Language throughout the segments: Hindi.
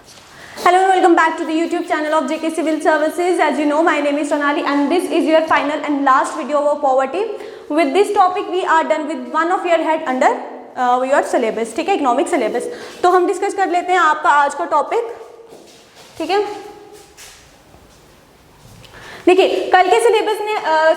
Hello and welcome back to the YouTube channel of JK Civil Services. As you know, my name is Sonali and this is your final and last video of poverty. With this topic we are done with one of your head under your syllabus, ठीक है, इकोनॉमिक सिलेबस. तो हम डिस्कस कर लेते हैं आपका आज का टॉपिक, ठीक है. देखिए, कल के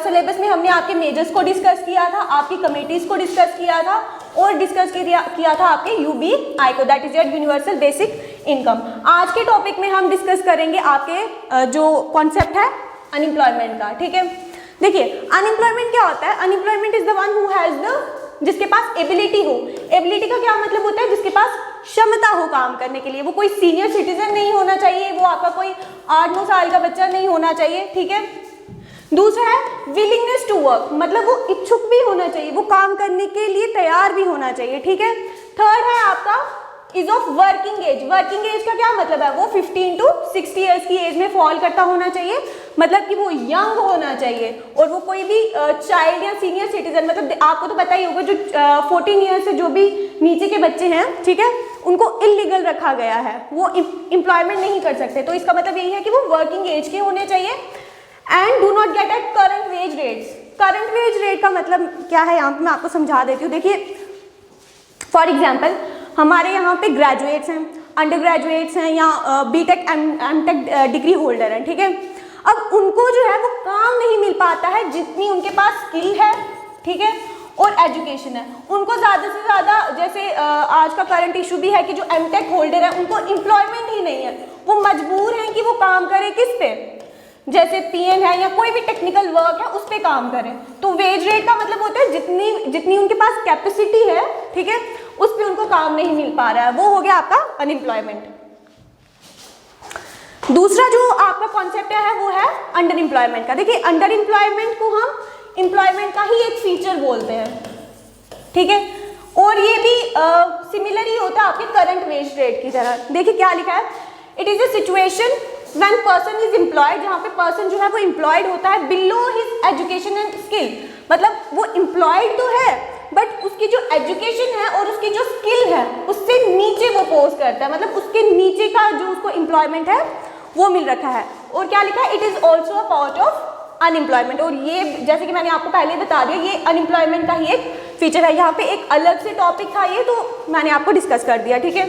सिलेबस में हमने आपके मेजर्स को डिस्कस किया था, आपकी कमेटीज को डिस्कस किया था और डिस्कस किया था आपके यूबीआई को, that is your universal basic income. आज के टॉपिक में हम डिस्कस करेंगे आपके जो कॉन्सेप्ट है अनएम्प्लॉयमेंट का, ठीक है. देखिए, अनएम्प्लॉयमेंट क्या होता है? Unemployment is the one who has the, जिसके पास एबिलिटी हो. एबिलिटी का क्या मतलब होता है? जिसके पास क्षमता हो काम करने के लिए. वो कोई सीनियर सिटीजन नहीं होना चाहिए, वो आपका कोई 8-9 साल का बच्चा नहीं होना चाहिए, ठीक है. दूसरा है विलिंगनेस टू वर्क, मतलब वो इच्छुक भी होना चाहिए, वो काम करने के लिए तैयार भी होना चाहिए, ठीक है. थर्ड है आपका is of working age. Working age का क्या मतलब है? वो 15 to 60 ईयर्स की एज में फॉल करता होना चाहिए, मतलब कि वो यंग होना चाहिए और वो कोई भी चाइल्ड या सीनियर सिटीजन, मतलब आपको तो पता ही होगा जो 14 ईयर्स से जो भी नीचे के बच्चे हैं, ठीक है, उनको इलीगल रखा गया है, वो एम्प्लॉयमेंट नहीं कर सकते. तो इसका मतलब यही है कि वो वर्किंग एज के होने चाहिए. And do not get at current wage rates. Current wage rate का मतलब क्या है, यहाँ पे मैं आपको समझा देती हूँ. देखिए, फॉर एग्जाम्पल हमारे यहाँ पे ग्रेजुएट्स हैं, अंडर ग्रेजुएट्स हैं या बीटेक एमटेक डिग्री होल्डर हैं, ठीक है. अब उनको जो है वो काम नहीं मिल पाता है जितनी उनके पास स्किल है, ठीक है, और एजुकेशन है. उनको ज़्यादा से ज़्यादा, जैसे आज का करंट इशू भी है कि जो एमटेक होल्डर है उनको एम्प्लॉयमेंट ही नहीं है, वो मजबूर हैं कि वो काम करें किस पे, जैसे पीएन है या कोई भी टेक्निकल वर्क है उस पे काम करें. तो वेज रेट का मतलब होता है जितनी उनके पास कैपेसिटी है, ठीक है, उस पे उनको काम नहीं मिल पा रहा है, वो हो गया आपका अनएम्प्लॉयमेंट. दूसरा जो आपका कॉन्सेप्ट है वो है अंडर एम्प्लॉयमेंट का. देखिए, अंडर एम्प्लॉयमेंट को हम एम्प्लॉयमेंट का ही एक फीचर बोलते हैं, ठीक है, और ये भी सिमिलर ही होता है आपके करंट वेज रेट की तरह. देखिए क्या लिखा है, it is a situation when person is employed, जहाँ पे पर्सन जो है वो एम्प्लॉयड होता है below his education and skill. मतलब वो एम्प्लॉयड तो है बट उसकी जो एजुकेशन है और उसकी जो स्किल है उससे नीचे वो पोस्ट करता है, मतलब उसके नीचे का जो उसको एम्प्लॉयमेंट है वो मिल रखा है. और क्या लिखा है, it is also a part of unemployment. और ये जैसे कि मैंने आपको पहले बता दिया, ये अनएम्प्लॉयमेंट का ही एक फीचर है. यहाँ पे एक अलग से टॉपिक था ये, तो मैंने आपको डिस्कस कर दिया, ठीक है.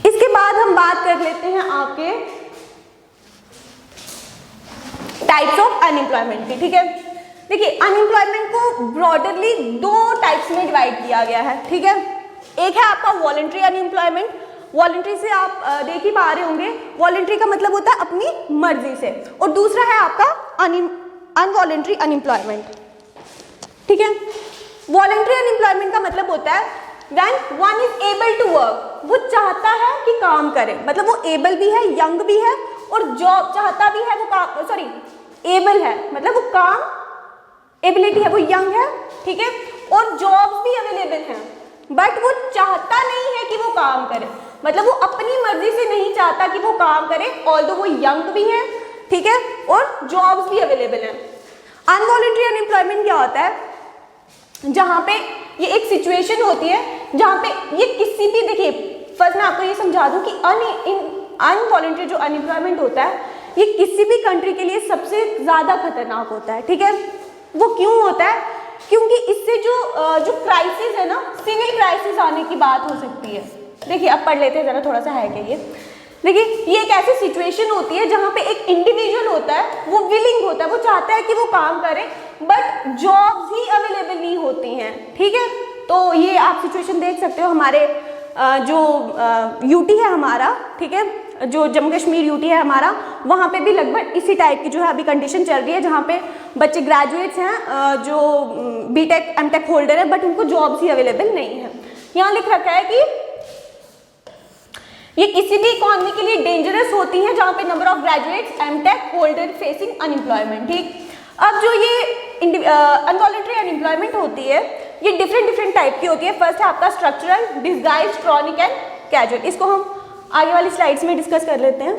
इसके बाद हम बात कर लेते हैं आपके टाइप्स ऑफ अनएम्प्लॉयमेंट की, ठीक है. देखिए, अनएम्प्लॉयमेंट को ब्रॉडरली 2 टाइप्स में डिवाइड किया गया है, ठीक है. एक है आपका वॉलंटरी अनएम्प्लॉयमेंट. वॉलंटरी से आप देख ही पा रहे होंगे, वॉलंटरी का मतलब होता है अपनी मर्जी से. और दूसरा है आपका अनवॉलंटरी अनएम्प्लॉयमेंट, ठीक है. वॉलंटरी अनएम्प्लॉयमेंट का मतलब होता है when one is able to work, वो चाहता है कि काम करे, मतलब वो एबल भी है, यंग भी है और जॉब चाहता भी है, वो काम, सॉरी, एबल है मतलब वो काम, एबिलिटी है, वो यंग है, ठीक है, और जॉब्स भी अवेलेबल हैं, बट वो चाहता नहीं है कि वो काम करे, मतलब वो अपनी मर्जी से नहीं चाहता कि वो काम करे, ऑल्दो वो यंग भी है, ठीक है, और जॉब्स भी अवेलेबल हैं. अनवॉलंटरी अनएम्प्लॉयमेंट क्या होता है? जहाँ पे ये एक सिचुएशन होती है जहाँ पे ये किसी भी, देखिए फर्स्ट मैं आपको ये समझा दूँ कि अनवॉलंटरी जो अनएम्प्लॉयमेंट होता है ये किसी भी कंट्री के लिए सबसे ज़्यादा खतरनाक होता है, ठीक है. वो क्यों होता है? क्योंकि इससे जो क्राइसिस है ना, सिविल क्राइसिस आने की बात हो सकती है. देखिए, अब पढ़ लेते हैं ज़रा, थोड़ा सा है क्या ये. देखिए, ये एक ऐसी सिचुएशन होती है जहाँ पे एक इंडिविजुअल होता है, वो विलिंग होता है, वो चाहता है कि वो काम करे, बट जॉब्स ही अवेलेबल नहीं होती हैं, ठीक है. तो ये आप सिचुएशन देख सकते हो, हमारे जो यूटी है हमारा, ठीक है, जो जम्मू कश्मीर यूटी है हमारा, वहाँ पे भी लगभग इसी टाइप की जो है अभी कंडीशन चल रही है, जहाँ पे बच्चे ग्रेजुएट्स हैं जो बीटेक एमटेक होल्डर है, बट उनको जॉब्स ही अवेलेबल नहीं है. यहाँ लिख रखा है कि ये किसी भी इकोनॉमी के लिए डेंजरस होती हैं जहाँ पे number of graduates MTech holder facing unemployment, ठीक. अब जो ये अनवॉलंटरी अनएम्प्लॉयमेंट होती है ये डिफरेंट टाइप की होती है. फर्स्ट है आपका structural, disguised, chronic and casual. इसको हम आगे वाली स्लाइड्स में डिस्कस कर लेते हैं.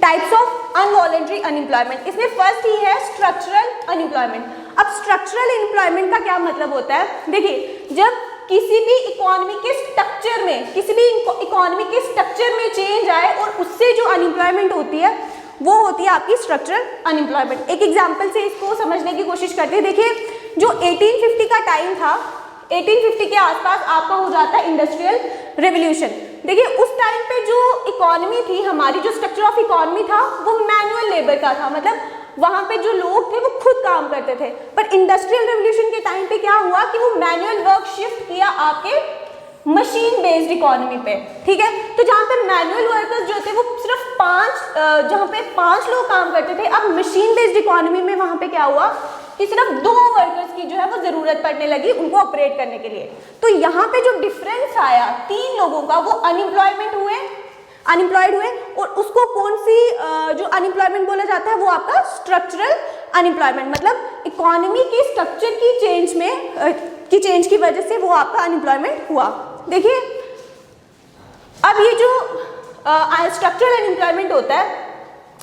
टाइप्स ऑफ अनवॉलंटरी अनएम्प्लॉयमेंट, इसमें फर्स्ट ही है स्ट्रक्चरल अनएम्प्लॉयमेंट। अब स्ट्रक्चरल अनएम्प्लॉयमेंट का क्या मतलब होता है, देखिए जब किसी भी इकोनॉमी के स्ट्रक्चर में, किसी भी इकोनॉमी के स्ट्रक्चर में चेंज आए और उससे जो अनएम्प्लॉयमेंट होती है वो होती है आपकी स्ट्रक्चरल अनएम्प्लॉयमेंट। एक एग्जांपल से इसको समझने की कोशिश करते हैं। देखिए जो 1850 का टाइम था, 1850 के आसपास आपका हो जाता है इंडस्ट्रियल रेवोल्यूशन। देखिए उस टाइम पे जो इकोनॉमी थी हमारी, जो स्ट्रक्चर ऑफ इकोनॉमी था वो मैनुअल लेबर का था, मतलब वहां पे जो लोग थे वो खुद काम करते थे। पर इंडस्ट्रियल रेवोल्यूशन के टाइम पे क्या हुआ कि वो मैनुअल वर्क शिफ्ट किया आपके मशीन बेस्ड इकोनॉमी पे, ठीक है। तो जहाँ पे मैनुअल वर्कर्स जो थे वो सिर्फ जहाँ पे 5 लोग काम करते थे, अब मशीन बेस्ड इकोनॉमी में वहां पे क्या हुआ कि सिर्फ 2 वर्कर्स की जो है वो जरूरत पड़ने लगी उनको ऑपरेट करने के लिए। तो यहाँ पे जो डिफरेंस आया 3 लोगों का, वो अनएम्प्लॉयड हुए और उसको कौन सी जो अनएम्प्लॉयमेंट बोला जाता है वो आपका स्ट्रक्चरल अनएम्प्लॉयमेंट, मतलब इकोनॉमी की स्ट्रक्चर की चेंज की वजह से वो आपका अनएम्प्लॉयमेंट हुआ। देखिए अब ये जो स्ट्रक्चरल अनएम्प्लॉयमेंट होता है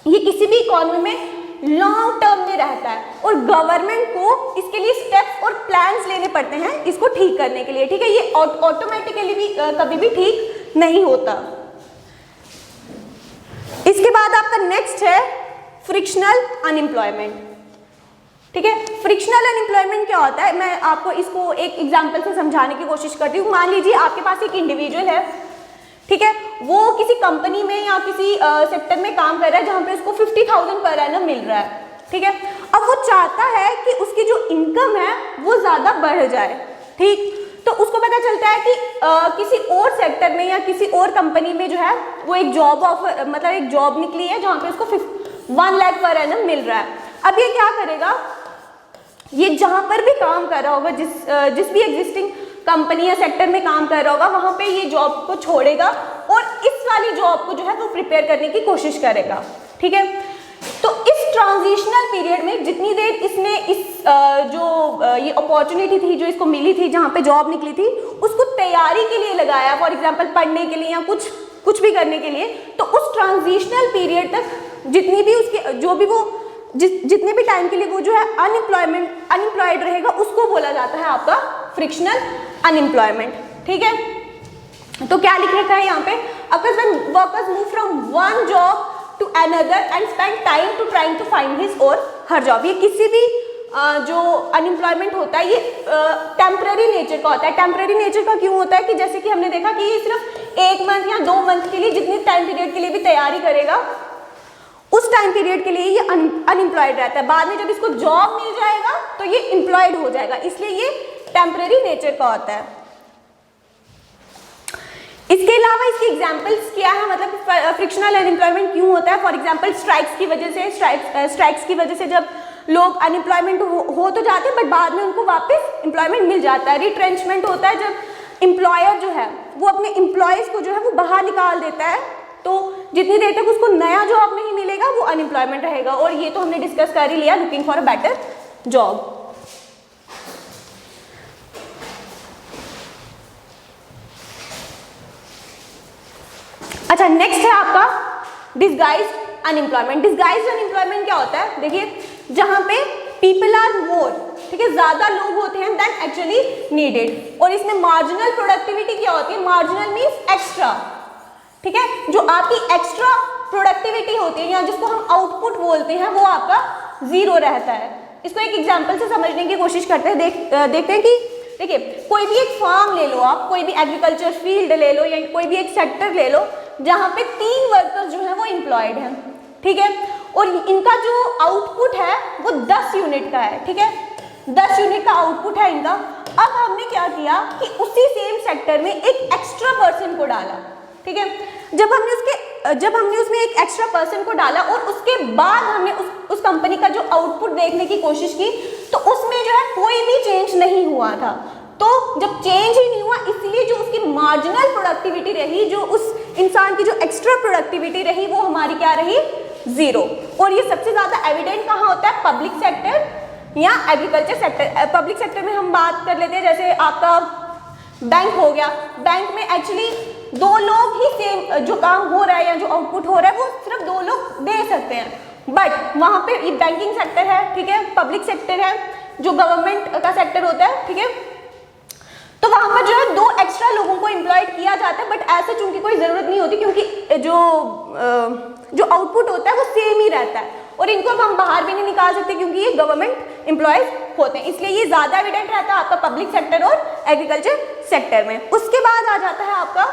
ये किसी भी इकोनॉमी में लॉन्ग टर्म में रहता है और गवर्नमेंट को इसके लिए स्टेप्स और प्लान्स लेने पड़ते हैं इसको ठीक करने के लिए, ठीक है। ये ऑटोमेटिकली भी कभी भी ठीक नहीं होता। इसके बाद आपका नेक्स्ट है फ्रिक्शनल अनएम्प्लॉयमेंट, ठीक है। फ्रिक्शनल अनएम्प्लॉयमेंट क्या होता है, मैं आपको इसको एक एग्जांपल से समझाने की कोशिश करती हूँ। मान लीजिए आपके पास एक इंडिविजुअल है, ठीक है, वो किसी कंपनी में या किसी सेक्टर में काम कर रहा है जहाँ पे उसको 50,000 पर एनम मिल रहा है, ठीक है। अब वो चाहता है कि उसकी जो इनकम है वो ज़्यादा बढ़ जाए, ठीक। तो उसको पता चलता है कि किसी और सेक्टर में या किसी और कंपनी में जो है वो एक जॉब ऑफर, मतलब एक जॉब निकली है जहाँ पे उसको 1 लाख पर एनम मिल रहा है। अब ये क्या करेगा, ये जहाँ पर भी काम कर रहा होगा, जिस भी एग्जिस्टिंग कंपनी या सेक्टर में काम कर रहा होगा वहाँ पे ये जॉब को छोड़ेगा और इस वाली जॉब को जो है वो प्रिपेयर करने की कोशिश करेगा, ठीक है। तो इस ट्रांजिशनल पीरियड में जितनी देर इसने ये अपॉर्चुनिटी थी जो इसको मिली थी, जहाँ पे जॉब निकली थी, उसको तैयारी के लिए लगाया, फॉर एग्जांपल पढ़ने के लिए या कुछ भी करने के लिए, तो उस ट्रांजिशनल पीरियड तक जितनी भी उसके जितने भी टाइम के लिए वो जो है अनएम्प्लॉयड रहेगा उसको बोला जाता है आपका फ्रिक्शनल अनएम्प्लॉयमेंट, ठीक है। तो क्या लिख रखा है यहाँ पे, when workers move from one job to another and spend time to trying to find his or her job। ये किसी भी जो अनएम्प्लॉयमेंट होता है ये टेम्पररी नेचर का होता है। टेम्पररी नेचर का क्यों होता है कि जैसे कि हमने देखा कि ये सिर्फ 1 मंथ या 2 मंथ के लिए, जितनी टाइम पीरियड के लिए भी तैयारी करेगा उस टाइम पीरियड के लिए ये अनएम्प्लॉयड रहता है। बाद में जब इसको जॉब मिल जाएगा तो ये एम्प्लॉयड हो जाएगा, इसलिए ये टेम्पररी नेचर का होता है। इसके अलावा इसके एग्जांपल्स क्या है, मतलब फ्रिक्शनल अनएम्प्लॉयमेंट क्यों होता है। फॉर एग्जांपल स्ट्राइक्स की वजह से जब लोग अनएम्प्लॉयमेंट हो तो जाते हैं बट बाद में उनको वापस एम्प्लॉयमेंट मिल जाता है। रिट्रेंचमेंट होता है जब एम्प्लॉयर जो है वो अपने एम्प्लॉयज को जो है वो बाहर निकाल देता है, तो जितनी देर तक उसको नया जॉब नहीं मिलेगा वो अनएम्प्लॉयमेंट रहेगा। और ये तो हमने डिस्कस कर ही लिया, looking for a better job. अच्छा, नेक्स्ट है आपका डिसगाइज्ड अनएम्प्लॉयमेंट। डिसगाइज्ड अनएम्प्लॉयमेंट क्या होता है, देखिए जहां पे पीपल आर मोर, ठीक है, ज्यादा लोग होते हैं देन एक्चुअली नीडेड, और इसमें मार्जिनल प्रोडक्टिविटी क्या होती है, मार्जिनल मीन्स एक्स्ट्रा, ठीक है, जो आपकी एक्स्ट्रा प्रोडक्टिविटी होती है या जिसको हम आउटपुट बोलते हैं वो आपका 0 रहता है। इसको एक एग्जांपल से समझने की कोशिश करते हैं। देखते हैं कि देखिए कोई भी एक फार्म ले लो आप, कोई भी एग्रीकल्चर फील्ड ले लो या कोई भी एक सेक्टर ले लो जहाँ पे 3 वर्कर्स जो है वो एम्प्लॉयड हैं, ठीक है, और इनका जो आउटपुट है वो 10 यूनिट का है, ठीक है, 10 यूनिट का आउटपुट है इनका। अब हमने क्या किया कि उसी सेम सेक्टर में एक एक्स्ट्रा पर्सन को डाला, ठीक है। जब हमने उसमें एक एक्स्ट्रा पर्सन को डाला और उसके बाद हमने उस कंपनी का जो आउटपुट देखने की कोशिश की तो उसमें जो है कोई भी चेंज नहीं हुआ था। तो जब चेंज ही नहीं हुआ इसलिए जो उसकी मार्जिनल प्रोडक्टिविटी रही, जो उस इंसान की जो एक्स्ट्रा प्रोडक्टिविटी रही वो हमारी क्या रही, 0। और ये सबसे ज्यादा एविडेंट कहाँ होता है, पब्लिक सेक्टर या एग्रीकल्चर सेक्टर। पब्लिक सेक्टर में हम बात कर लेते हैं, जैसे आपका बैंक हो गया, बैंक में एक्चुअली दो लोग ही सेम जो काम हो रहा है या जो आउटपुट हो रहा है वो सिर्फ दो लोग दे सकते हैं। बट वहाँ पे ये बैंकिंग सेक्टर है, ठीक है, पब्लिक सेक्टर है, जो गवर्नमेंट का सेक्टर होता है, ठीक है, तो वहाँ पर जो है दो एक्स्ट्रा लोगों को एम्प्लॉयड किया जाता है। बट ऐसे चूंकि कोई ज़रूरत नहीं होती, क्योंकि जो आउटपुट होता है वो सेम ही रहता है और इनको अब हम बाहर भी नहीं निकाल सकते क्योंकि ये गवर्नमेंट एम्प्लॉयज होते हैं, इसलिए ये ज़्यादा एविडेंट रहता है आपका पब्लिक सेक्टर और एग्रीकल्चर सेक्टर में। उसके बाद आ जाता है आपका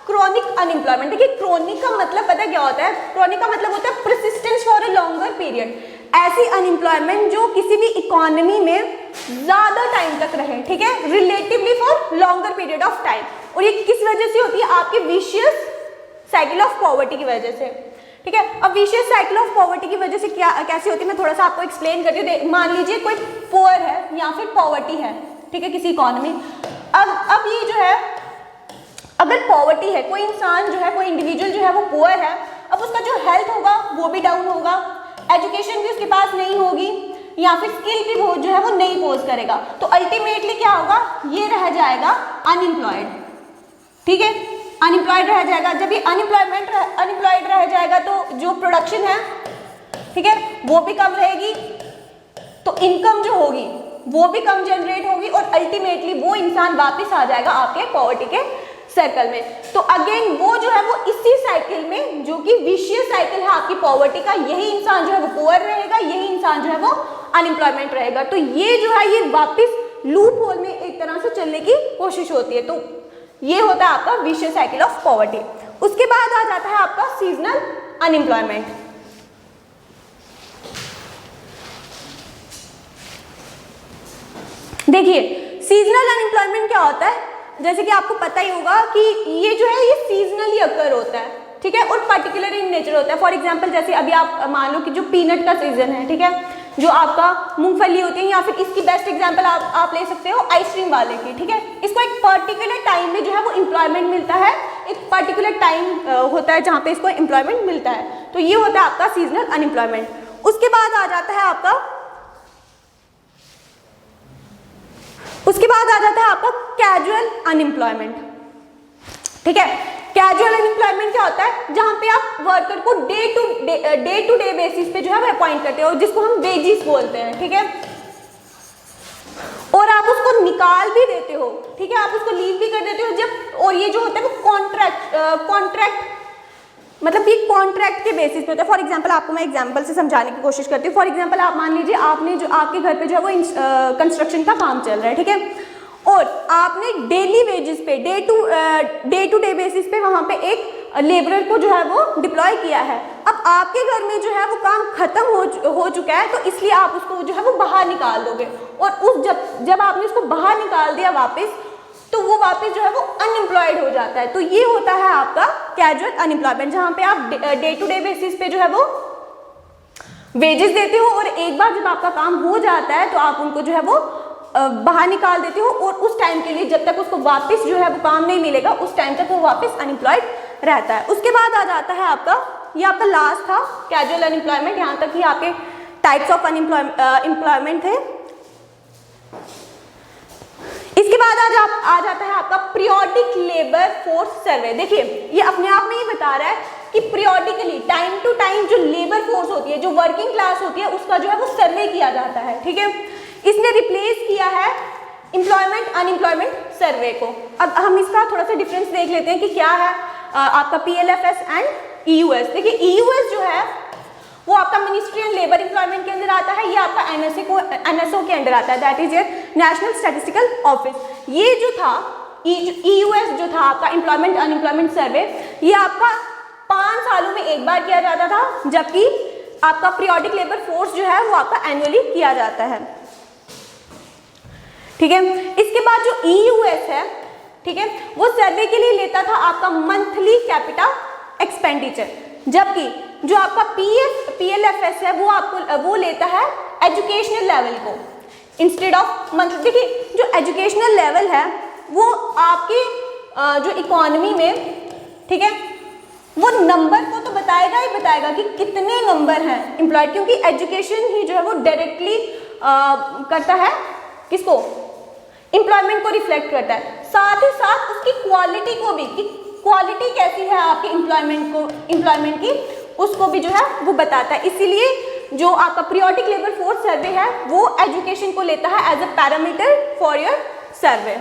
क्रोनिक अनएम्प्लॉयमेंट। देखिए क्रोनिक का मतलब पता है क्या होता है? क्रोनिक का मतलब होता है persistence for a longer period, ऐसी अनएम्प्लॉयमेंट जो किसी भी इकोनॉमी में ज्यादा टाइम तक रहे, ठीक है, relatively for longer period of time. और ये किस वजह से होती है? आपके विशियस साइकिल ऑफ पॉवर्टी की वजह से, ठीक है। अब विशियस साइकिल ऑफ पॉवर्टी की वजह से क्या कैसे होती है, मैं थोड़ा सा आपको एक्सप्लेन करती हूँ। मान लीजिए कोई पुअर है या फिर पॉवर्टी है, ठीक है, किसी इकोनॉमी। अब ये जो है, अगर पॉवर्टी है, कोई इंसान जो है, कोई इंडिविजुअल जो है वो पुअर है, अब उसका जो हेल्थ होगा वो भी डाउन होगा, एजुकेशन भी उसके पास नहीं होगी या फिर स्किल भी वो जो है वो नहीं पोज करेगा, तो अल्टीमेटली क्या होगा? ये रह जाएगा अनएम्प्लॉयड, ठीक है, अनएम्प्लॉयड रह जाएगा। जब ये अनएम्प्लॉयड रह जाएगा तो जो प्रोडक्शन है, ठीक है, वो भी कम रहेगी, तो इनकम जो होगी वो भी कम जनरेट होगी और अल्टीमेटली वो इंसान वापस आ जाएगा आपके पॉवर्टी के सर्कल में। तो अगेन वो जो है वो इसी साइकिल में, जो कि विशियस साइकिल है आपकी पॉवर्टी का, यही इंसान जो है वो पुअर रहेगा, यही इंसान जो है वो अनएम्प्लॉयमेंट रहेगा। तो ये जो है ये वापस लूप होल में एक तरह से चलने की कोशिश होती है। तो ये होता है आपका विशियस साइकिल ऑफ पॉवर्टी। उसके बाद आ जाता है आपका सीजनल अनएम्प्लॉयमेंट। देखिए सीजनल अनएम्प्लॉयमेंट क्या होता है? जैसे कि आपको पता ही होगा कि ये जो है ये सीजनली अकर होता है, ठीक है, और पर्टिकुलर इन नेचर होता है। फॉर एग्जांपल जैसे अभी आप मान लो कि जो पीनट का सीजन है, ठीक है, जो आपका मूंगफली होती है, या फिर इसकी बेस्ट एग्जांपल आप ले सकते हो आइसक्रीम वाले की, ठीक है। इसको एक पर्टिकुलर टाइम में जो है वो एम्प्लॉयमेंट मिलता है, एक पर्टिकुलर टाइम होता है जहाँ पे इसको एम्प्लॉयमेंट मिलता है। तो ये होता है आपका सीजनल अनएम्प्लॉयमेंट। उसके बाद आ जाता है आपका कैजुअल अनएम्प्लॉयमेंट, ठीक है। कैजुअल अनएम्प्लॉयमेंट क्या होता है? जहां पे आप वर्कर को डे टू डे बेसिस पे जो है वो अपॉइंट करते हो, जिसको हम वेजिस बोलते हैं, ठीक है, और आप उसको निकाल भी देते हो, ठीक है, आप उसको लीव भी कर देते हो जब। और ये जो होता है वो कॉन्ट्रैक्ट मतलब ये कॉन्ट्रैक्ट के बेसिस पे होता है। फॉर एग्जांपल आपको मैं एग्जांपल से समझाने की कोशिश करती हूँ। फॉर एग्जांपल आप मान लीजिए आपने जो आपके घर पे जो है वो कंस्ट्रक्शन का काम चल रहा है, ठीक है, और आपने डेली वेजेस पे डे टू डे बेसिस पे वहां पे एक लेबरर को जो है वो डिप्लॉय किया है। अब आपके घर में जो है वो काम खत्म हो चुका है, तो इसलिए आप उसको जो है वो बाहर निकाल दोगे, और जब आपने उसको बाहर निकाल दिया वापस, तो वो वापस जो है वो अनएम्प्लॉयड हो जाता है। तो ये होता है आपका कैजुअल अनएम्प्लॉयमेंट, जहाँ पे आप डे टू डे बेसिस पे जो है वो वेजेस देते हो, और एक बार जब आपका काम हो जाता है तो आप उनको जो है वो बाहर निकाल देते हो, और उस टाइम के लिए जब तक उसको वापस जो है वो काम नहीं मिलेगा उस टाइम तक वो वापस अनएम्प्लॉयड रहता है। उसके बाद आ जाता है आपका, ये आपका लास्ट था कैजुअल अनएम्प्लॉयमेंट। यहाँ तक ही आपके टाइप्स ऑफ एम्प्लॉयमेंट थे। इसके बाद आ जाता है आपका पीरियोडिक लेबर फोर्स सर्वे। देखिए ये अपने आप में ही बता रहा है कि पीरियोडिकली टाइम टू टाइम जो लेबर फोर्स होती है, जो वर्किंग क्लास होती है, उसका जो है वो सर्वे किया जाता है, ठीक है। इसने रिप्लेस किया है एम्प्लॉयमेंट अनएम्प्लॉयमेंट सर्वे को। अब हम इसका थोड़ा सा डिफरेंस देख लेते हैं कि क्या है आपका PLFS एंड EUS। देखिए EUS जो है वो आपका मिनिस्ट्री एंड लेबर एम्प्लॉयमेंट के अंदर आता है, ये आपका NSO के अंदर आता है, that is national statistical office. ये जो था EUS जो था आपका एम्प्लॉयमेंट अनएम्प्लॉयमेंट सर्वे, ये आपका 5 सालों में एक बार किया जाता था, जबकि आपका पीरियोडिक लेबर फोर्स जो है वो आपका एनुअली किया जाता है, ठीक है। इसके बाद जो EUS है, ठीक है, वो सर्वे के लिए लेता था आपका मंथली कैपिटा एक्सपेंडिचर, जबकि जो आपका PLFS है वो लेता है एजुकेशनल लेवल को इंस्टेड ऑफ मंथली। देखिए जो एजुकेशनल लेवल है वो आपके जो इकोनॉमी में, ठीक है, वो नंबर को तो बताएगा ही बताएगा कि कितने नंबर हैं एम्प्लॉयड, क्योंकि एजुकेशन ही जो है वो डायरेक्टली करता है किसको, एम्प्लॉयमेंट को रिफ्लेक्ट करता है, साथ ही साथ उसकी क्वालिटी को भी, कि क्वालिटी कैसी है आपके एम्प्लॉयमेंट की, उसको भी जो है वो बताता है। इसीलिए जो आपका पीरियोडिक लेबर फोर्स सर्वे है वो एजुकेशन को लेता है as a parameter for your survey.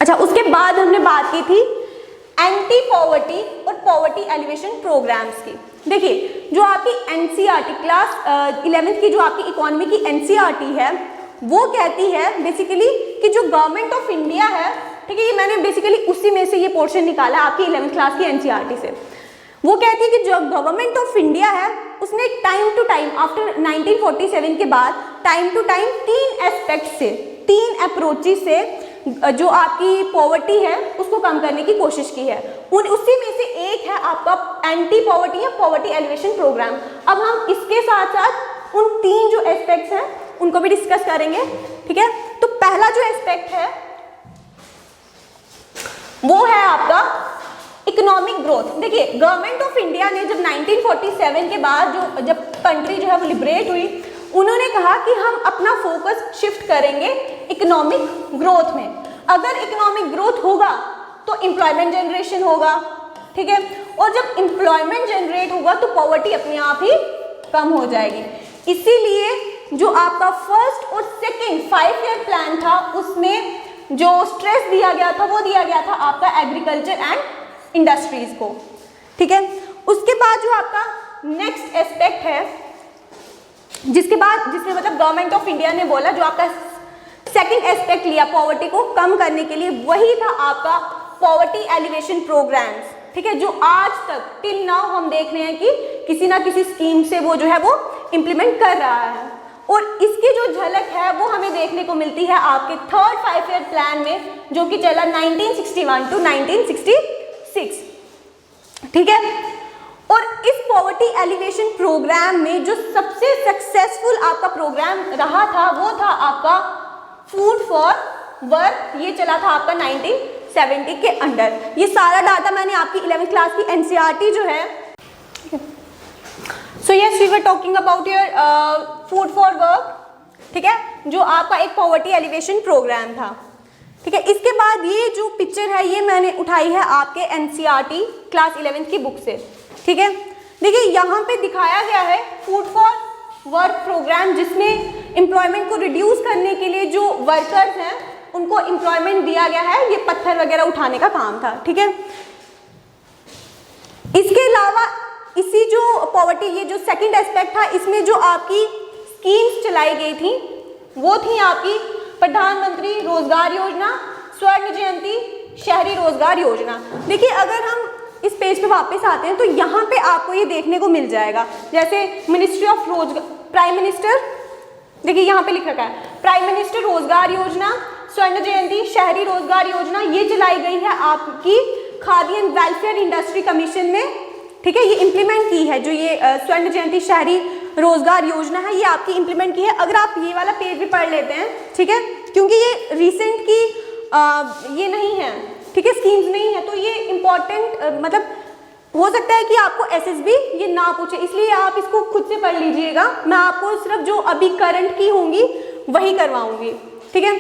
अच्छा, उसके बाद हमने बात की थी एंटी पॉवर्टी और पॉवर्टी एलिवेशन प्रोग्राम्स की। देखिए, जो आपकी एनसीईआरटी क्लास 11th की जो आपकी इकोनॉमी की एनसीईआरटी है वो कहती है बेसिकली कि जो गवर्नमेंट ऑफ इंडिया है, ठीक है, ये मैंने बेसिकली उसी में से ये पोर्शन निकाला आपकी 11th क्लास की एनसीईआरटी से। वो कहती है कि जो गवर्नमेंट ऑफ इंडिया है उसने टाइम टू टाइम आफ्टर 1947 के बाद टाइम टू टाइम 3 एस्पेक्ट से, 3 अप्रोचेस से जो आपकी पॉवर्टी है उसको कम करने की कोशिश की है। उसी में से एक है आपका एंटी पॉवर्टी या पॉवर्टी एलिवेशन प्रोग्राम। अब हम इसके साथ साथ उन 3 जो एस्पेक्ट्स हैं उनको भी डिस्कस करेंगे, ठीक है। तो पहला जो एस्पेक्ट है वो है आपका इकोनॉमिक ग्रोथ। देखिए, गवर्नमेंट ऑफ इंडिया ने जब 1947 के बाद जब कंट्री जो है वो लिबरेट हुई, उन्होंने कहा कि हम अपना फोकस शिफ्ट करेंगे इकोनॉमिक ग्रोथ में। अगर इकोनॉमिक ग्रोथ होगा तो एम्प्लॉयमेंट जनरेशन होगा, ठीक है, और जब एम्प्लॉयमेंट जनरेट होगा तो पॉवर्टी अपने आप ही कम हो जाएगी। इसीलिए जो आपका फर्स्ट और सेकेंड 5 ईयर प्लान था उसमें जो स्ट्रेस दिया गया था वो दिया गया था आपका एग्रीकल्चर एंड इंडस्ट्रीज को, ठीक है। उसके बाद जो आपका नेक्स्ट एस्पेक्ट है जिसमें मतलब गवर्नमेंट ऑफ इंडिया ने बोला, जो आपका सेकंड एस्पेक्ट लिया पॉवर्टी को कम करने के लिए, वही था आपका पॉवर्टी एलिवेशन प्रोग्राम्स, ठीक है, जो आज तक टिल नाउ हम देख रहे हैं कि किसी ना किसी स्कीम से वो जो है वो इम्प्लीमेंट कर रहा है। और इसकी जो झलक है वो हमें देखने को मिलती है आपके थर्ड 5 ईयर प्लान में, जो कि चला 1961 टू 1966, ठीक है। और इस पॉवर्टी एलिवेशन प्रोग्राम में जो सबसे सक्सेसफुल आपका प्रोग्राम रहा था वो था आपका फूड फॉर वर्क। ये चला था आपका 1970 के अंडर। ये सारा डाटा मैंने आपकी 11th क्लास की एनसीईआरटी जो है, so yes we were talking about your food for work, ठीक है, जो आपका एक पॉवर्टी एलिवेशन प्रोग्राम था, ठीक है। इसके बाद ये जो पिक्चर है ये मैंने उठाई है आपके एनसीईआरटी क्लास 11th की बुक से, ठीक है। देखिए, यहाँ पे दिखाया गया है फूड फॉर वर्क प्रोग्राम, जिसमें एम्प्लॉयमेंट को रिड्यूस करने के लिए जो वर्कर्स हैं उनको एम्प्लॉयमेंट दिया गया है, ये पत्थर वगैरह उठाने का काम था, ठीक है। इसके अलावा इसी जो पॉवर्टी, ये जो सेकंड एस्पेक्ट था, इसमें जो आपकी स्कीम्स चलाई गई थी वो थी आपकी प्रधानमंत्री रोजगार योजना, स्वर्ण जयंती, शहरी रोजगार योजना। देखिए, अगर हम इस पेज पे वापस आते हैं तो यहाँ पे आपको ये देखने को मिल जाएगा, जैसे मिनिस्ट्री ऑफ रोजगार, प्राइम मिनिस्टर, देखिए यहाँ पे लिख रखा है प्राइम मिनिस्टर रोजगार योजना, स्वर्ण जयंती, शहरी रोजगार योजना, ये चलाई गई है आपकी khadi and welfare industry commission में, ठीक है। ये इम्प्लीमेंट की है, जो ये स्वर्ण जयंती शहरी रोजगार योजना है, ये आपकी इम्प्लीमेंट की है। अगर आप ये वाला पेज भी पढ़ लेते हैं, ठीक है, क्योंकि ये रिसेंट की ये नहीं है, ठीक है, स्कीम्स नहीं है, तो ये इम्पॉर्टेंट मतलब हो सकता है कि आपको एसएसबी ये ना पूछे, इसलिए आप इसको खुद से पढ़ लीजिएगा। मैं आपको सिर्फ जो अभी करंट की होंगी वही करवाऊंगी, ठीक है।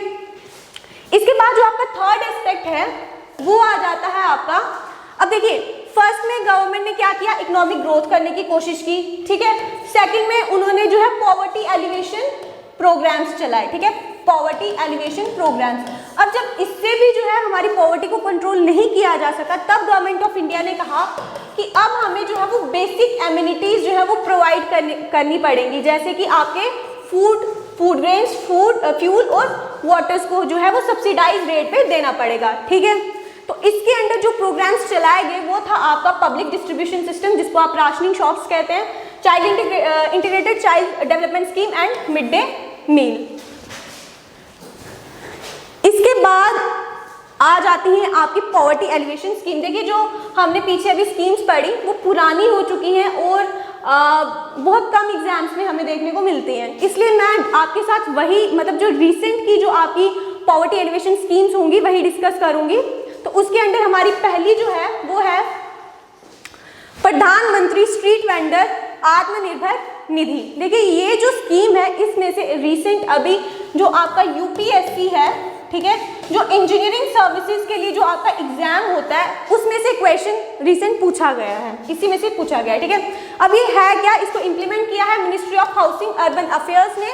इसके बाद जो आपका थर्ड एस्पेक्ट है वो आ जाता है आपका, अब देखिए, फर्स्ट में गवर्नमेंट ने क्या किया, इकोनॉमिक ग्रोथ करने की कोशिश की, ठीक है। सेकंड में उन्होंने जो है पॉवर्टी एलिवेशन प्रोग्राम्स चलाए, ठीक है, पॉवर्टी एलिवेशन प्रोग्राम्स। अब जब इससे भी जो है हमारी पॉवर्टी को कंट्रोल नहीं किया जा सका, तब गवर्नमेंट ऑफ इंडिया ने कहा कि अब हमें जो है वो बेसिक एमिनिटीज जो है वो प्रोवाइड करनी पड़ेंगी, जैसे कि आपके फूड ग्रेन्स, फ्यूल और वाटर्स को जो है वो सब्सिडाइज रेट पे देना पड़ेगा, ठीक है। तो इसके अंडर जो प्रोग्राम्स चलाए गए वो था आपका पब्लिक डिस्ट्रीब्यूशन सिस्टम, जिसको आप राशनिंग शॉप्स कहते हैं, child integrated child development scheme and mid day meal. इसके बाद आ जाती हैं आपकी पॉवर्टी एलिवेशन स्कीम। देखिए, जो हमने पीछे अभी स्कीम्स पढ़ी वो पुरानी हो चुकी हैं और बहुत कम एग्जाम्स में हमें देखने को मिलती हैं, इसलिए मैं आपके साथ वही मतलब जो रिसेंट की जो आपकी पॉवर्टी एलिवेशन स्कीम्स होंगी वही डिस्कस करूंगी। तो उसके अंडर हमारी पहली जो है वो है प्रधानमंत्री स्ट्रीट वेंडर आत्मनिर्भर निधि। देखिए ये जो स्कीम है इसमें से रिसेंट अभी जो आपका यूपीएससी है, ठीक है, जो इंजीनियरिंग सर्विसेज के लिए जो आपका एग्जाम होता है उसमें से क्वेश्चन रिसेंट पूछा गया है, इसी में से पूछा गया है, ठीक है। अब ये है क्या, इसको इम्प्लीमेंट किया है ministry of housing urban affairs ने,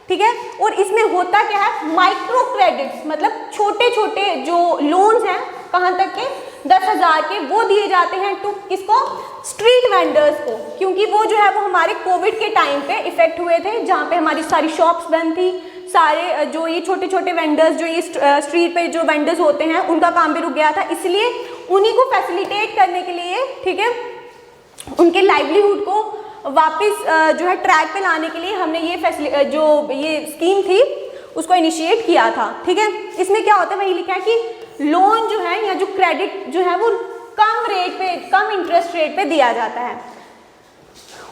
ठीक है। और इसमें होता क्या है, माइक्रो क्रेडिट्स मतलब छोटे छोटे जो लोन्स हैं, कहाँ तक के 10,000 के, वो दिए जाते हैं टू किसको, स्ट्रीट वेंडर्स को, क्योंकि वो जो है वो हमारे कोविड के टाइम पे इफेक्ट हुए थे, जहाँ पे हमारी सारी शॉप्स बंद थी, सारे जो ये छोटे छोटे वेंडर्स, जो ये स्ट्रीट पे जो वेंडर्स होते हैं उनका काम भी रुक गया था, इसलिए उन्हीं को फैसिलिटेट करने के लिए, ठीक है, उनके लाइवलीहुड को वापस जो है ट्रैक पे लाने के लिए हमने ये जो ये स्कीम थी उसको इनिशिएट किया था, ठीक है। इसमें क्या होता है, वही लिखा है कि लोन जो है या जो क्रेडिट जो है वो कम रेट पे, कम इंटरेस्ट रेट पे दिया जाता है,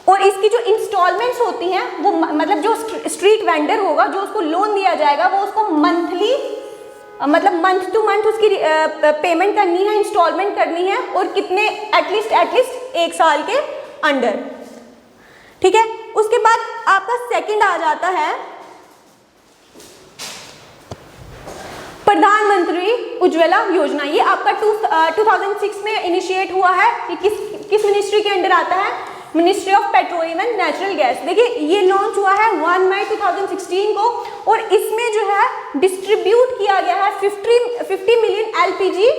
और इसकी जो इंस्टॉलमेंट्स होती हैं वो मतलब जो स्ट्रीट वेंडर होगा जो उसको लोन दिया जाएगा वो उसको मंथली मतलब मंथ टू मंथ उसकी पेमेंट करनी है, इंस्टॉलमेंट करनी है, और कितने एटलीस्ट 1 साल के अंडर, ठीक है। उसके बाद आपका सेकंड आ जाता है प्रधानमंत्री उज्ज्वला योजना। ये आपका 2006 में इनिशिएट हुआ है। ये किस मिनिस्ट्री के अंडर आता है, ministry of petroleum and natural gas. देखिए ये लॉन्च हुआ है 1 मई 2016 को, और इसमें जो है डिस्ट्रीब्यूट किया गया है 50 मिलियन एलपीजी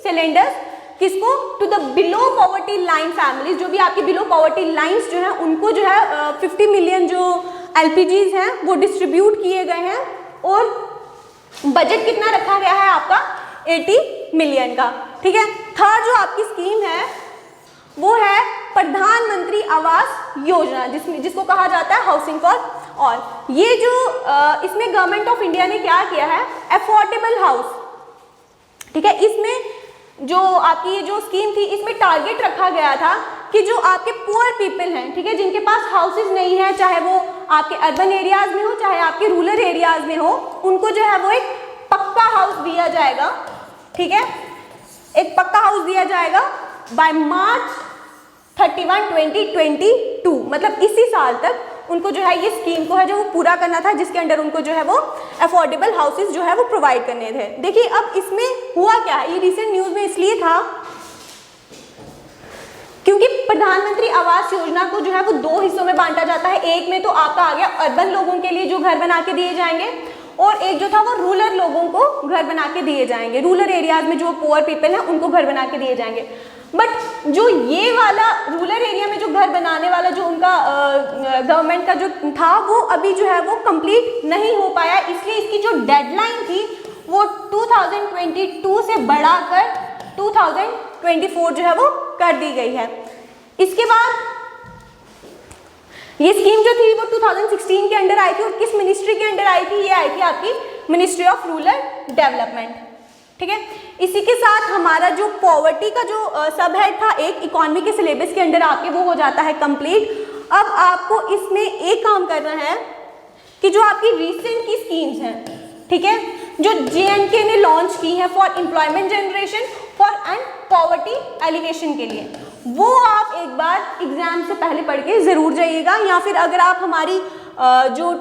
सिलेंडर्स, किसको, to the below poverty line families, जो भी आपकी बिलो पॉवर्टी लाइंस जो है उनको जो है 50 मिलियन जो एलपीजीज हैं वो डिस्ट्रीब्यूट किए गए हैं, और बजट कितना रखा गया है आपका 80 मिलियन का, ठीक है। थर्ड जो आपकी स्कीम है वो है प्रधानमंत्री आवास योजना, जिसको कहा जाता है हाउसिंग फॉर ऑल। ये जो इसमें गवर्नमेंट ऑफ इंडिया ने क्या किया है, अफोर्डेबल हाउस, ठीक है। इसमें जो आपकी ये जो स्कीम थी इसमें टारगेट रखा गया था कि जो आपके पुअर पीपल हैं, ठीक है, जिनके पास हाउसेज नहीं है, चाहे वो आपके अर्बन एरियाज में हो चाहे आपके रूरल एरियाज में हो, उनको जो है वो एक पक्का हाउस दिया जाएगा, ठीक है, एक पक्का हाउस दिया जाएगा बाय मार्च 31, 2022, मतलब इसी साल तक उनको जो है ये स्कीम को है जो वो पूरा करना था, जिसके अंडर उनको जो है वो अफोर्डेबल हाउसेज जो है वो प्रोवाइड करने थे। देखिए अब इसमें हुआ क्या है, ये रिसेंट न्यूज में इसलिए था क्योंकि प्रधानमंत्री आवास योजना को जो है वो 2 हिस्सों में बांटा जाता है। एक में तो आपका आ गया अर्बन लोगों के लिए जो घर बना के दिए जाएंगे, और एक जो था वो रूरल लोगों को घर बना के दिए जाएंगे, रूरल एरियाज में जो पुअर पीपल हैं उनको घर बना के दिए जाएंगे। बट जो ये वाला रूरल एरिया में जो घर बनाने वाला जो उनका गवर्नमेंट का जो था वो अभी जो है वो कंप्लीट नहीं हो पाया, इसलिए इसकी जो डेडलाइन थी वो 2022 से बढ़ाकर 2024 जो है वो कर दी गई है। इसके बाद ये स्कीम जो थी वो 2016 के अंडर आई थी, और किस मिनिस्ट्री के अंडर आई थी, ये आई थी आपकी मिनिस्ट्री ऑफ रूरल डेवलपमेंट, ठीक है। इसी के साथ हमारा जो पॉवर्टी का जो सब हेड था एक इकोनॉमी के सिलेबस के अंडर आपके वो हो जाता है कंप्लीट। अब आपको इसमें एक काम करना है कि जो आपकी रिसेंट की स्कीम्स हैं, ठीक है, जो JNK ने लॉन्च की है for employment generation for and poverty alleviation के लिए, वो आप एक बार एग्जाम से पहले पढ़ के ज़रूर जाइएगा, या फिर अगर आप हमारी जो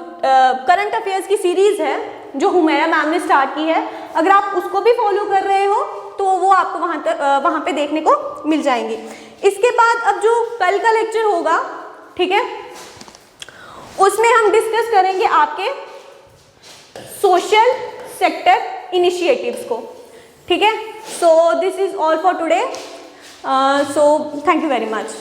करंट अफेयर्स की सीरीज़ है जो हुमैरा मैम ने स्टार्ट की है, अगर आप उसको भी फॉलो कर रहे हो तो वो आपको वहाँ पे देखने को मिल जाएंगी। इसके बाद अब जो कल का लेक्चर होगा, ठीक है, उसमें हम डिस्कस करेंगे आपके सोशल सेक्टर इनिशिएटिव्स को, ठीक है। So this is all for today, so thank you very much.